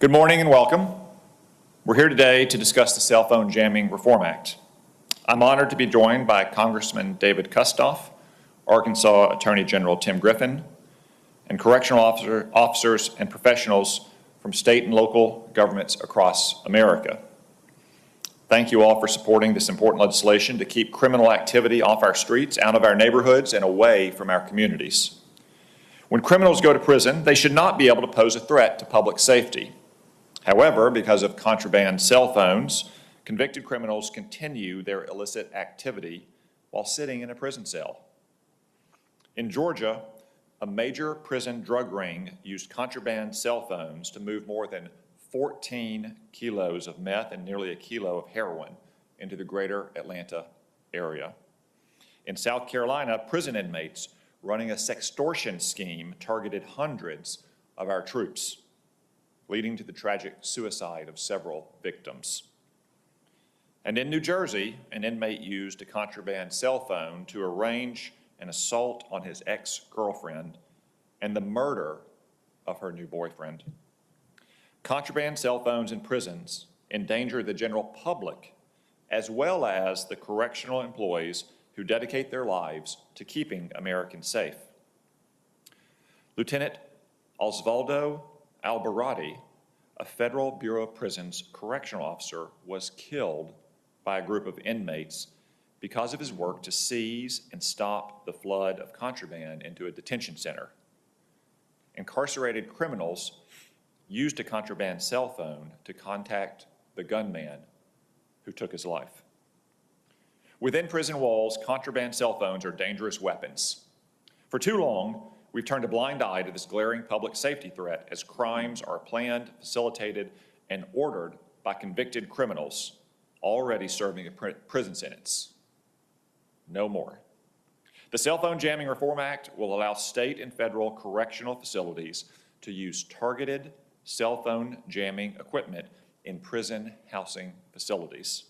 Good morning and welcome. We're here today to discuss the Cellphone Jamming Reform Act. I'm honored to be joined by Congressman David Kustoff, Arkansas Attorney General Tim Griffin, and correctional officers and professionals from state and local governments across America. Thank you all for supporting this important legislation to keep criminal activity off our streets, out of our neighborhoods, and away from our communities. When criminals go to prison, they should not be able to pose a threat to public safety. However, because of contraband cell phones, convicted criminals continue their illicit activity while sitting in a prison cell. In Georgia, a major prison drug ring used contraband cell phones to move more than 14 kilos of meth and nearly a kilo of heroin into the greater Atlanta area. In South Carolina, prison inmates running a sextortion scheme targeted hundreds of our troops, leading to the tragic suicide of several victims. And in New Jersey, an inmate used a contraband cell phone to arrange an assault on his ex-girlfriend and the murder of her new boyfriend. Contraband cell phones in prisons endanger the general public as well as the correctional employees who dedicate their lives to keeping Americans safe. Lieutenant Osvaldo Albarrati, a Federal Bureau of Prisons correctional officer, was killed by a group of inmates because of his work to seize and stop the flood of contraband into a detention center. Incarcerated criminals used a contraband cell phone to contact the gunman who took his life. Within prison walls, contraband cell phones are dangerous weapons. For too long, we've turned a blind eye to this glaring public safety threat as crimes are planned, facilitated, and ordered by convicted criminals already serving a prison sentence. No more. The Cellphone Jamming Reform Act will allow state and federal correctional facilities to use targeted cell phone jamming equipment in prison housing facilities.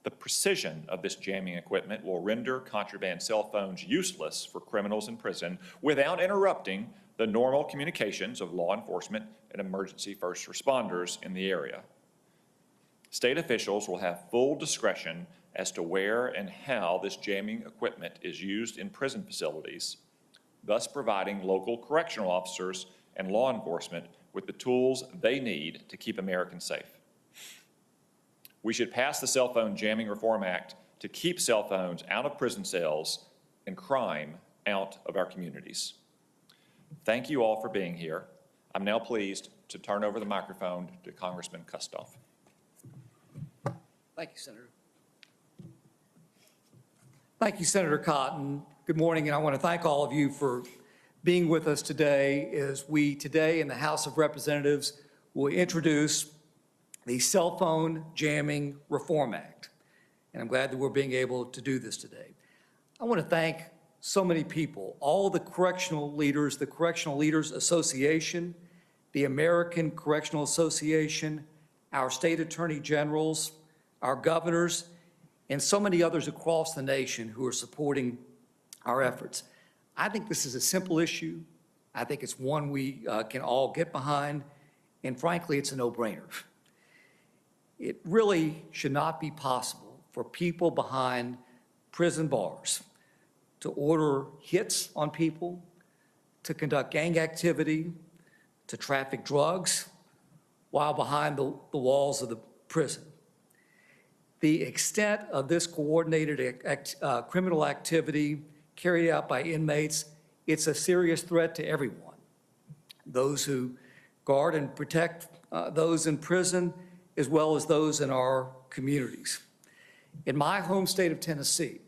The precision of this jamming equipment will render contraband cell phones useless for criminals in prison without interrupting the normal communications of law enforcement and emergency first responders in the area. State officials will have full discretion as to where and how this jamming equipment is used in prison facilities, thus providing local correctional officers and law enforcement with the tools they need to keep Americans safe. We should pass the Cellphone Jamming Reform Act to keep cell phones out of prison cells and crime out of our communities. Thank you all for being here. I'm now pleased to turn over the microphone to Congressman Kustoff. Thank you, Senator. Thank you, Senator Cotton. Good morning, and I want to thank all of you for being with us today as we today in the House of Representatives will introduce the Cellphone Jamming Reform Act. And I'm glad that we're being able to do this today. I want to thank so many people, all the correctional leaders, the Correctional Leaders Association, the American Correctional Association, our state attorney generals, our governors, and so many others across the nation who are supporting our efforts. I think this is a simple issue. I think it's one we can all get behind, and frankly, it's a no-brainer. It really should not be possible for people behind prison bars to order hits on people, to conduct gang activity, to traffic drugs while behind the walls of the prison. The extent of this coordinated criminal activity carried out by inmates, it's a serious threat to everyone. Those who guard and protect those in prison, as well as those in our communities. In my home state of Tennessee,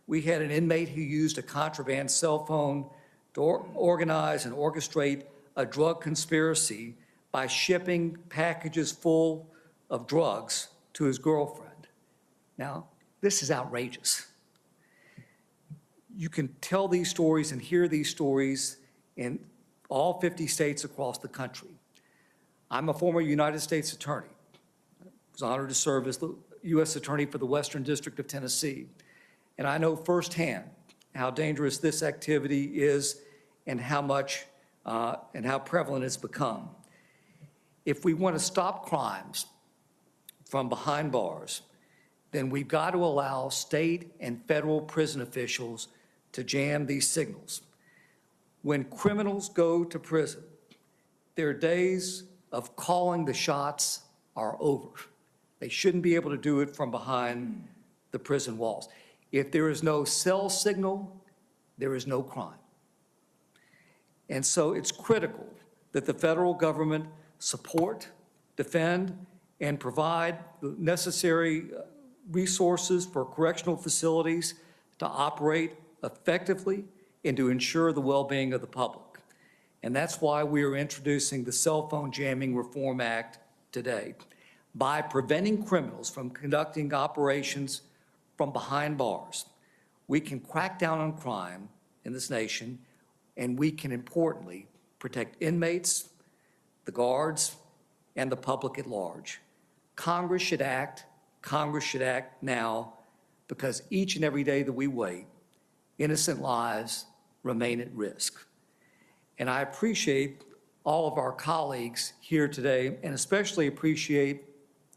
we had an inmate who used a contraband cell phone to organize and orchestrate a drug conspiracy by shipping packages full of drugs to his girlfriend. Now, this is outrageous. You can tell these stories and hear these stories in all 50 states across the country. I'm a former United States attorney. I was honored to serve as the U.S. Attorney for the Western District of Tennessee. And I know firsthand how dangerous this activity is and how much and how prevalent it's become. if we want to stop crimes from behind bars, then we've got to allow state and federal prison officials to jam these signals. When criminals go to prison, their days of calling the shots are over. They shouldn't be able to do it from behind the prison walls. If there is no cell signal, there is no crime. And so it's critical that the federal government support, defend, and provide the necessary resources for correctional facilities to operate effectively and to ensure the well-being of the public. And that's why we are introducing the Cellphone Jamming Reform Act today. By preventing criminals from conducting operations from behind bars, we can crack down on crime in this nation, and we can importantly protect inmates, the guards, and the public at large. Congress should act now, because each and every day that we wait, innocent lives remain at risk. And I appreciate all of our colleagues here today, and especially appreciate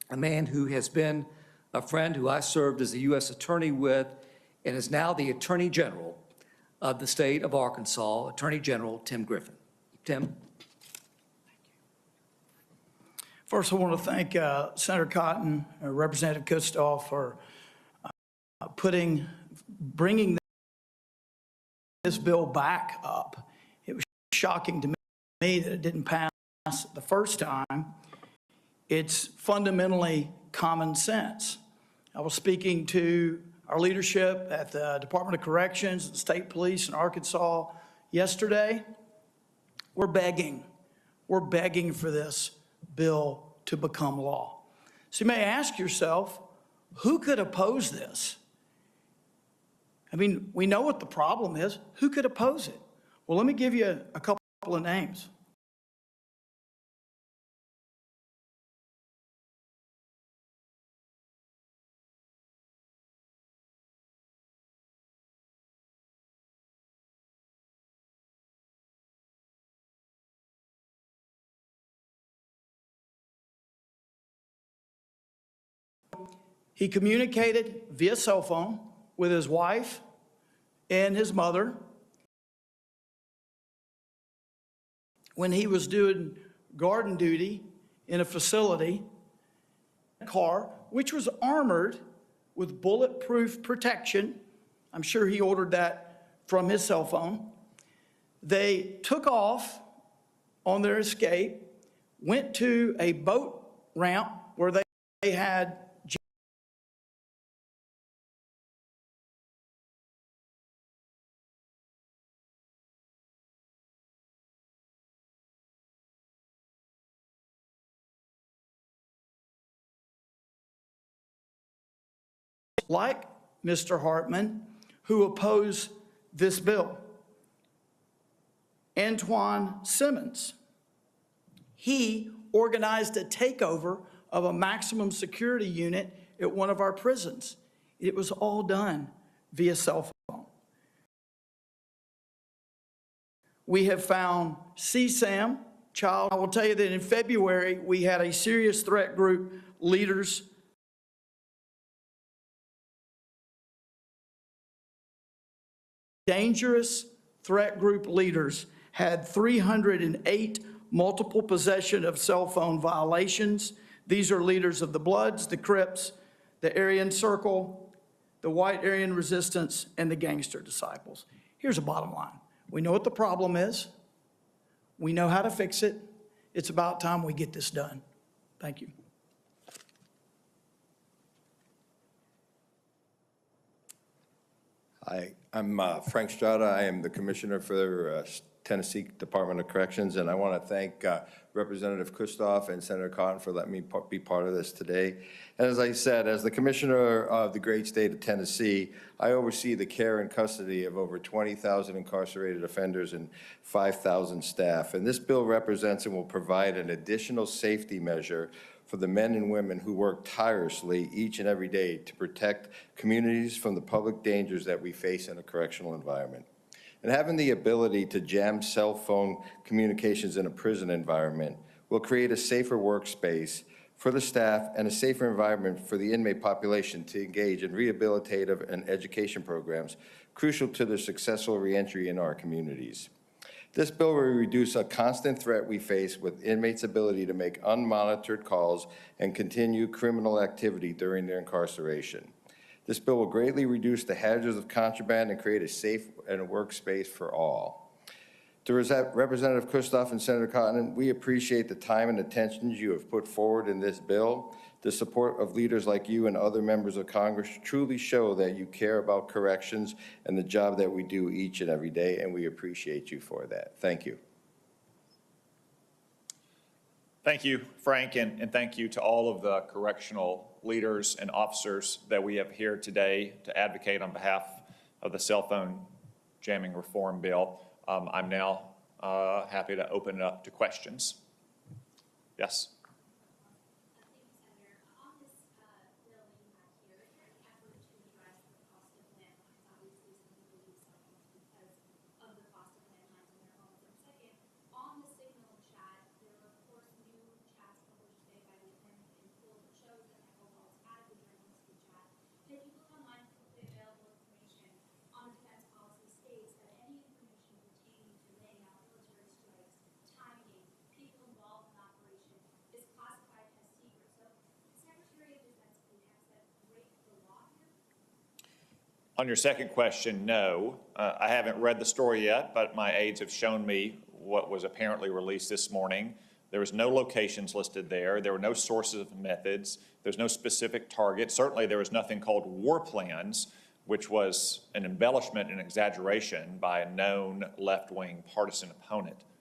a man who has been a friend who I served as a U.S. attorney with and is now the Attorney General of the state of Arkansas, Attorney General Tim Griffin. Tim. First, I want to thank Senator Cotton, Representative Kustoff for bringing this bill back up. It was shocking to me that it didn't pass the first time. It's fundamentally common sense. I was speaking to our leadership at the Department of Corrections and State Police in Arkansas yesterday. We're begging for this bill to become law. So you may ask yourself, who could oppose this? I mean, we know what the problem is. Who could oppose it? Well, let me give you a couple of names. He communicated via cell phone with his wife and his mother when he was doing garden duty in a facility, a car which was armored with bulletproof protection. I'm sure he ordered that from his cell phone. They took off on their escape, went to a boat ramp where they had like Mr. Hartman, who opposed this bill. Antoine Simmons, he organized a takeover of a maximum security unit at one of our prisons. It was all done via cell phone. We have found CSAM, child. I will tell you that in February, we had a serious threat group leaders dangerous threat group leaders had 308 multiple possession of cell phone violations. These are leaders of the Bloods, the Crips, the Aryan Circle, the White Aryan Resistance, and the Gangster Disciples. Here's a bottom line. We know what the problem is. We know how to fix it. It's about time we get this done. Thank you. I'm Frank Strada. I am the Commissioner for Tennessee Department of Corrections, and I want to thank Representative Kustoff and Senator Cotton for letting me be part of this today. And as I said, as the Commissioner of the great state of Tennessee, I oversee the care and custody of over 20,000 incarcerated offenders and 5,000 staff. And this bill represents and will provide an additional safety measure for the men and women who work tirelessly each and every day to protect communities from the public dangers that we face in a correctional environment. And having the ability to jam cell phone communications in a prison environment will create a safer workspace for the staff and a safer environment for the inmate population to engage in rehabilitative and education programs crucial to their successful reentry in our communities. This bill will reduce a constant threat we face with inmates' ability to make unmonitored calls and continue criminal activity during their incarceration. This bill will greatly reduce the hazards of contraband and create a safe and a workspace for all. To Representative Kustoff and Senator Cotton, we appreciate the time and attention you have put forward in this bill. The support of leaders like you and other members of Congress truly show that you care about corrections and the job that we do each and every day, and we appreciate you for that. Thank you. Thank you, Frank, and thank you to all of the correctional leaders and officers that we have here today to advocate on behalf of the cell phone jamming reform bill. I'm now happy to open it up to questions. Yes. On your second question, no. I haven't read the story yet, but my aides have shown me what was apparently released this morning. There was no locations listed there. There were no sources of methods. There's no specific target. Certainly there was nothing called war plans, which was an embellishment and exaggeration by a known left-wing partisan opponent